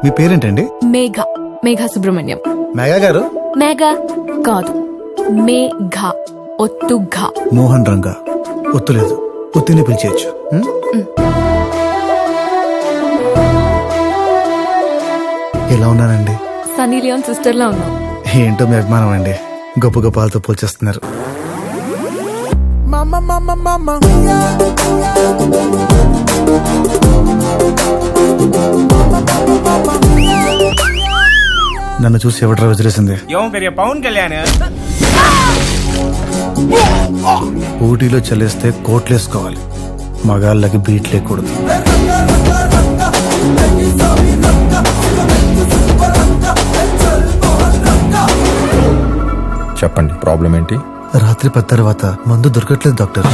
మీ పేరేంటండి? మేఘ సుబ్రహ్మణ్యం. మేఘా గారు? మేఘా కాదు, మేఘ ఒత్తుఘ. మోహన్ రంగా ఒత్తులేదు, ఒత్తిని పిలిచేయచ్చు. ఎలా ఉన్నానండి? సన్నీ లియోన్ సిస్టర్ లా ఉన్నావు. ఏంటో మీ అభిమానం అండి, గొప్ప గొప్పలతో పోల్చేస్తున్నారు. నన్ను చూసి ఎవడరా వదిలేసింది? పవన్ కళ్యాణ్. ఊటీలో చల్లేస్తే కోట్లేసుకోవాలి, మగాళ్ళకి బీట్ లేకూడదు. చెప్పండి, ప్రాబ్లం ఏంటి? రాత్రి 10 తర్వాత మందు దొరకట్లేదు డాక్టర్.